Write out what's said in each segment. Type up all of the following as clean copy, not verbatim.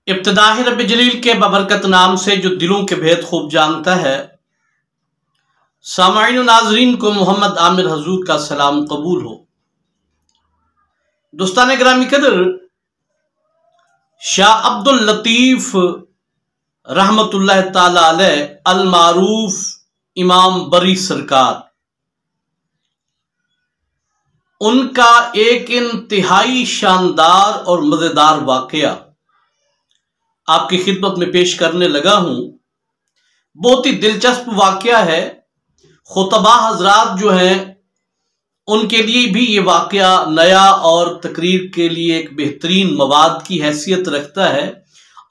इब्तिदाई रब जलील के बबरकत नाम से जो दिलों के भेद खूब जानता है, सामाईन व नाज़रीन को मोहम्मद आमिर हजूर का सलाम कबूल हो। दोस्तान ग्रामी कदर, शाह अब्दुल लतीफ़ रहमतुल्लाह ताला अलैह अल मारूफ इमाम बरी सरकार, उनका एक इंतहाई शानदार और मज़ेदार वाक़या आपकी खिदमत में पेश करने लगा हूं। बहुत ही दिलचस्प वाक़या है। खुतबा हजरात जो हैं उनके लिए भी ये वाक़या नया और तकरीर के लिए एक बेहतरीन मवाद की हैसियत रखता है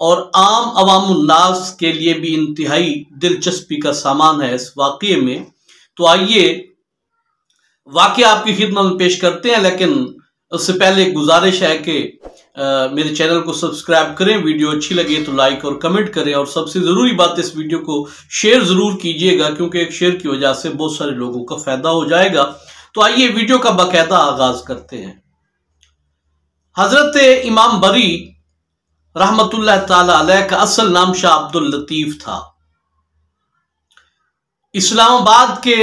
और आम अवामुन्नास के लिए भी इंतहाई दिलचस्पी का सामान है इस वाक़ये में। तो आइए वाक़या आपकी खिदमत में पेश करते हैं, लेकिन उससे पहले एक गुजारिश है कि मेरे चैनल को सब्सक्राइब करें, वीडियो अच्छी लगे तो लाइक और कमेंट करें, और सबसे ज़रूरी बात इस वीडियो को शेयर ज़रूर कीजिएगा, क्योंकि एक शेयर की वजह से बहुत सारे लोगों का फ़ायदा हो जाएगा। तो आइए वीडियो का बाकायदा आगाज़ करते हैं। हज़रत इमाम बरी रहमतुल्लाह ताला अलैह का असल नाम शाह अब्दुल लतीफ़ था। इस्लामाबाद के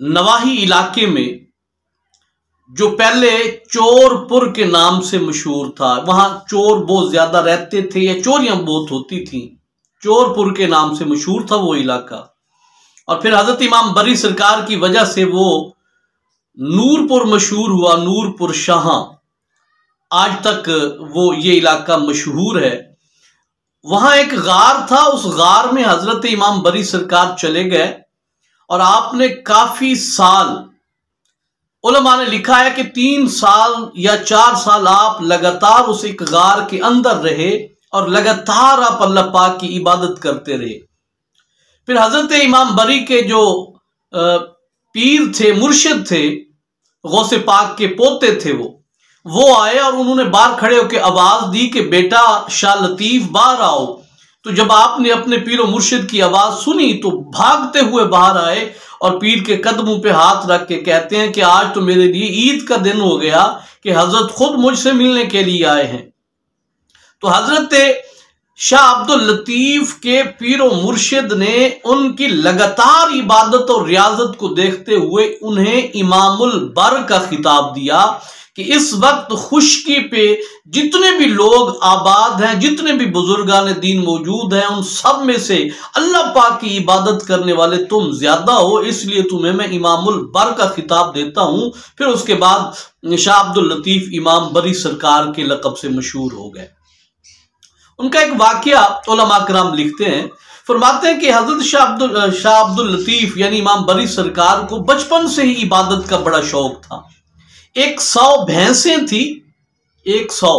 नवाही इलाके में, जो पहले चोरपुर के नाम से मशहूर था, वहां चोर बहुत ज्यादा रहते थे या चोरियां बहुत होती थी, चोरपुर के नाम से मशहूर था वो इलाका। और फिर हजरत इमाम बरी सरकार की वजह से वो नूरपुर मशहूर हुआ, नूरपुर शाह। आज तक वो ये इलाका मशहूर है। वहां एक गार था, उस गार में हजरत इमाम बरी सरकार चले गए और आपने काफी साल, उलमा ने लिखा है कि 3 साल या 4 साल आप लगातार उस एक गार के अंदर रहे और लगातार आप अल्लाह पाक की इबादत करते रहे। फिर हजरत इमाम बरी के जो पीर थे, मुर्शिद थे, गौसे पाक के पोते थे, वो आए और उन्होंने बाहर खड़े होकर आवाज दी कि बेटा शाह लतीफ बाहर आओ। तो जब आपने अपने पीर और मुर्शिद की आवाज सुनी तो भागते हुए बाहर आए और पीर के कदमों पे हाथ रख के कहते हैं कि आज तो मेरे लिए ईद का दिन हो गया कि हजरत खुद मुझसे मिलने के लिए आए हैं। तो हजरत शाह अब्दुल लतीफ के पीर और मुर्शिद ने उनकी लगातार इबादत और रियाजत को देखते हुए उन्हें इमामुल बर का खिताब दिया कि इस वक्त खुशकी पे जितने भी लोग आबाद हैं, जितने भी बुजुर्गान दीन मौजूद हैं, उन सब में से अल्लाह पाक की इबादत करने वाले तुम ज्यादा हो, इसलिए तुम्हें मैं इमामुल बर का खिताब देता हूं। फिर उसके बाद शाह अब्दुल लतीफ इमाम बरी सरकार के लक़ब से मशहूर हो गए। उनका एक वाक़या उलमा किराम लिखते हैं, फरमाते हैं कि हजरत शाह अब्दुल लतीफ यानी इमाम बरी सरकार को बचपन से ही इबादत का बड़ा शौक था। 100 भैंसें थी, 100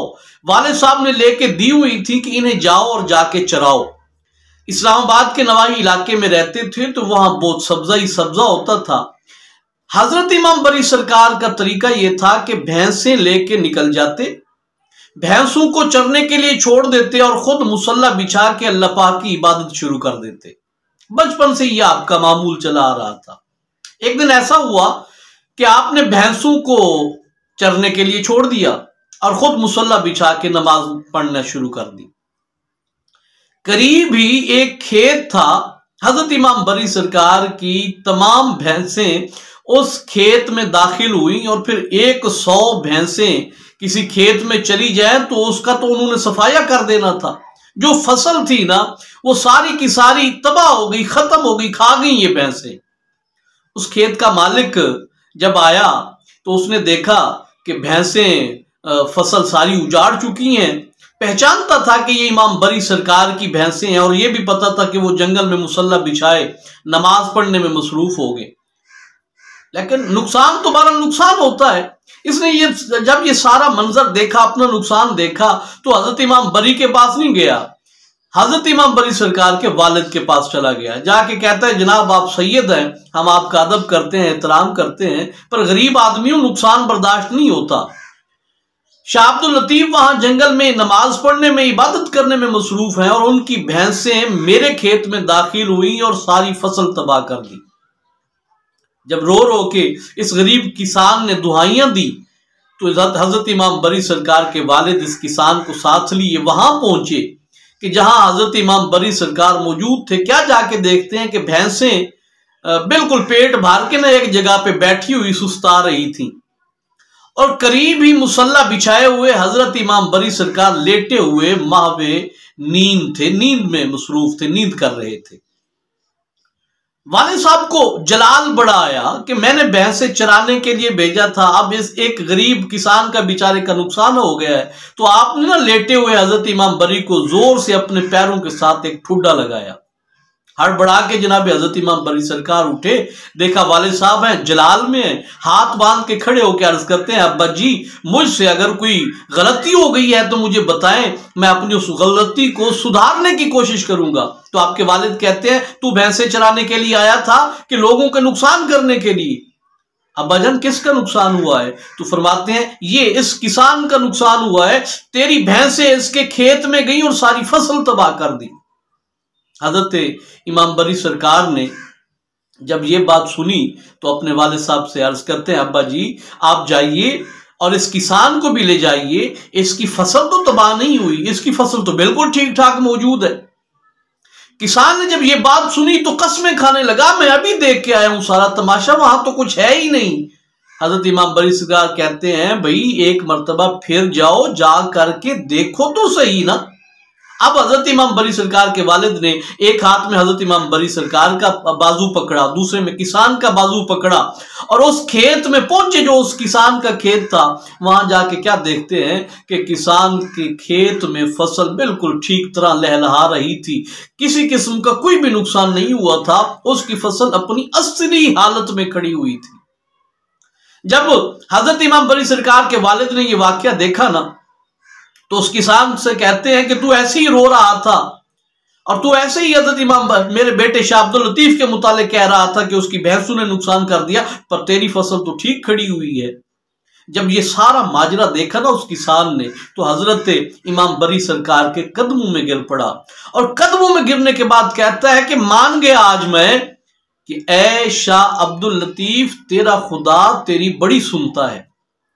वाले साहब ने लेके दी हुई थी कि इन्हें जाओ और जाके चराओ। इस्लामाबाद के नवाही इलाके में रहते थे तो वहां बहुत सब्जा ही सब्जा होता था। हजरत इमाम बरी सरकार का तरीका यह था कि भैंसें लेके निकल जाते, भैंसों को चरने के लिए छोड़ देते और खुद मुसल्ला बिछा के अल्लाह पाक की इबादत शुरू कर देते। बचपन से यह आपका मामूल चला आ रहा था। एक दिन ऐसा हुआ कि आपने भैंसों को चरने के लिए छोड़ दिया और खुद मुसल्ला बिछा के नमाज पढ़ना शुरू कर दी। करीब ही एक खेत था, हजरत इमाम बरी सरकार की तमाम भैंसें उस खेत में दाखिल हुई और फिर 100 भैंसें किसी खेत में चली जाए तो उसका तो उन्होंने सफाया कर देना था। जो फसल थी ना वो सारी की सारी तबाह हो गई, खत्म हो गई, खा गई ये भैंसें। उस खेत का मालिक जब आया तो उसने देखा कि भैंसें फसल सारी उजाड़ चुकी हैं। पहचानता था कि ये इमाम बरी सरकार की भैंसें हैं और ये भी पता था कि वो जंगल में मुसल्ला बिछाए नमाज पढ़ने में मसरूफ हो गए, लेकिन नुकसान तो बड़ा नुकसान होता है। इसने जब ये सारा मंजर देखा, अपना नुकसान देखा, तो हजरत इमाम बरी के पास नहीं गया, हजरत इमाम बरी सरकार के वालिद के पास चला गया। जाके कहता है जनाब आप सैयद हैं, हम आपका अदब करते हैं, एहतराम करते हैं, पर गरीब आदमियों नुकसान बर्दाश्त नहीं होता। शाह अब्दुल लतीफ वहां जंगल में नमाज पढ़ने में, इबादत करने में मसरूफ हैं और उनकी भैंसें मेरे खेत में दाखिल हुई और सारी फसल तबाह कर दी। जब रो रो के इस गरीब किसान ने दुहाइयां दी تو حضرت امام بری سرکار کے والد اس کسان کو ساتھ لیے وہاں پہنچے کہ جہاں حضرت امام بری سرکار موجود تھے۔ کیا جا کے دیکھتے ہیں کہ بھینسیں بالکل پیٹ بھر کے نہ ایک جگہ پہ بیٹھی ہوئی سستا رہی تھیں، اور قریب ہی مصلی بچھائے ہوئے حضرت امام بری سرکار لیٹے ہوئے محو نیند تھے، نیند میں مصروف تھے، نیند کر رہے تھے۔ والد صاحب کو جلال بڑا آیا کہ میں نے بھینسیں چرانے کے لیے بھیجا تھا، اب اس ایک غریب کسان کا بیچارے کا نقصان ہو گیا ہے، تو آپ نے نہ لیٹے ہوئے حضرت امام بری کو زور سے اپنے پیروں کے ساتھ ایک ٹھڈا لگایا۔ ہڑبڑا کے جناب حضرت امام بری سرکار اٹھے، دیکھا والد صاحب ہیں، جلال میں ہیں، ہاتھ باندھ کے کھڑے ہو کے عرض کرتے ہیں ابا جی مجھ سے اگر کوئی غلطی ہو گئی ہے تو مجھے بتائیں، میں اپنی اس غلطی کو سدھارنے کی کوشش کروں گا۔ تو آپ کے والد کہتے ہیں تو بھینسیں چرانے کے لیے آیا تھا کہ لوگوں کے نقصان کرنے کے لیے؟ ابا جان کس کا نقصان ہوا ہے؟ تو فرماتے ہیں یہ اس کسان کا نقصان ہوا ہے، تیری بھینسیں اس کے کھیت میں گئیں اور ساری فصل تباہ کر دی۔ حضرت امام بری سرکار نے جب یہ بات سنی تو اپنے والد صاحب سے عرض کرتے ہیں ابا جی آپ جائیے اور اس کسان کو بھی لے جائیے، اس کی فصل تو تباہ نہیں ہوئی، اس کی فصل تو بالکل ٹھیک ٹھاک موجود ہے۔ کسان نے جب یہ بات سنی تو قسمیں کھانے لگا، میں ابھی دیکھ کے آیا ہوں سارا تماشا، وہاں تو کچھ ہے ہی نہیں۔ حضرت امام بری سرکار کہتے ہیں بھئی ایک مرتبہ پھر جاؤ، جا کر کے دیکھو تو صحیح نا۔ اب حضرت امام بری سرکار کے والد نے ایک ہاتھ میں حضرت امام بری سرکار کا بازو پکڑا، دوسرے میں کسان کا بازو پکڑا، اور اس کھیت میں پہنچے جو اس کسان کا کھیت تھا۔ وہاں جا کے کیا دیکھتے ہیں کہ کسان کے کھیت میں فصل بالکل ٹھیک طرح لہلہا رہی تھی، کسی قسم کا کوئی بھی نقصان نہیں ہوا تھا، اس کی فصل اپنی اصلی حالت میں کھڑی ہوئی تھی۔ جب حضرت امام بری سرکار کے والد نے یہ واقعہ دیکھا نا تو اس کسان سے کہتے ہیں کہ تو ایسے ہی رو رہا تھا اور تو ایسے ہی حضرت امام میرے بیٹے شاہ عبد اللطیف کے متعلق کہہ رہا تھا کہ اس کی بھینسوں نے نقصان کر دیا، پر تیری فصل تو ٹھیک کھڑی ہوئی ہے۔ جب یہ سارا ماجرا دیکھا نا اس کسان نے تو حضرت امام بری سرکار کے قدموں میں گر پڑا، اور قدموں میں گرنے کے بعد کہتا ہے کہ مان گیا آج میں کہ اے شاہ عبد اللطیف تیرا خدا تیری بڑی سنتا ہے،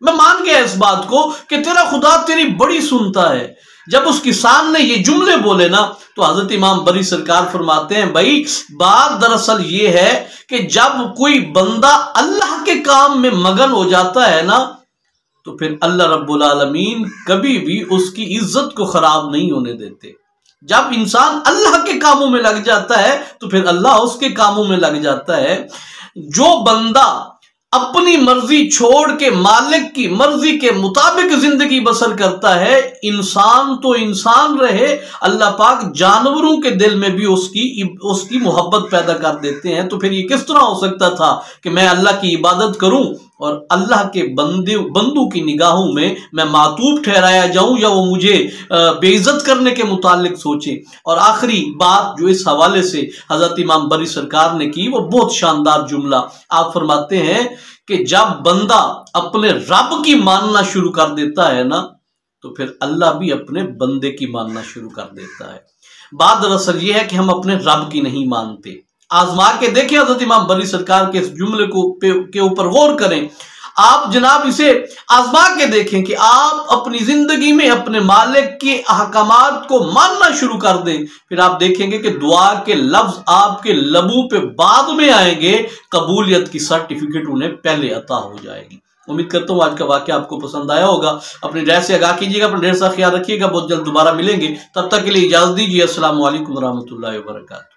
میں مان گیا اس بات کو کہ تیرا خدا تیری بڑی سنتا ہے۔ جب اس کسان نے یہ جملے بولے نا تو حضرت امام بری سرکار فرماتے ہیں بھائی بات دراصل یہ ہے کہ جب کوئی بندہ اللہ کے کام میں مگن ہو جاتا ہے نا تو پھر اللہ رب العالمین کبھی بھی اس کی عزت کو خراب نہیں ہونے دیتے۔ جب انسان اللہ کے کاموں میں لگ جاتا ہے تو پھر اللہ اس کے کاموں میں لگ جاتا ہے۔ جو بندہ اپنی مرضی چھوڑ کے مالک کی مرضی کے مطابق زندگی بسر کرتا ہے، انسان تو انسان رہے، اللہ پاک جانوروں کے دل میں بھی اس کی محبت پیدا کر دیتے ہیں۔ تو پھر یہ کس طرح ہو سکتا تھا کہ میں اللہ کی عبادت کروں اور اللہ کے بندوں کی نگاہوں میں معتوب ٹھہرایا جاؤں، یا وہ مجھے بے عزت کرنے کے متعلق سوچے۔ اور آخری بات جو اس حوالے سے حضرت امام بری سرکار نے کی وہ بہت شاندار جملہ، آپ فرماتے ہیں کہ جب بندہ اپنے رب کی ماننا شروع کر دیتا ہے نا تو پھر اللہ بھی اپنے بندے کی ماننا شروع کر دیتا ہے۔ بات دراصل یہ ہے کہ ہم اپنے رب کی نہیں مانتے۔ آزما کے دیکھیں، حضرت امام بری سرکار کے اس جملے کے اوپر غور کریں، آپ جناب اسے آزما کے دیکھیں کہ آپ اپنی زندگی میں اپنے مالک کے احکامات کو ماننا شروع کر دیں، پھر آپ دیکھیں گے کہ دعا کے لفظ آپ کے لبوں پہ بعد میں آئیں گے، قبولیت کی سرٹیفکیٹ انہیں پہلے عطا ہو جائے گی۔ امید کرتا ہوں آج کا واقعہ آپ کو پسند آیا ہوگا، اپنی رائے سے آگاہ کیجیے گا، اپنا ڈھیر سا خیال رکھیے گا، بہت جلد دوبارہ ملیں گے، تب تک کے لیے اجازت دیجیے، السلام علیکم ورحمۃ اللہ وبرکاتہ۔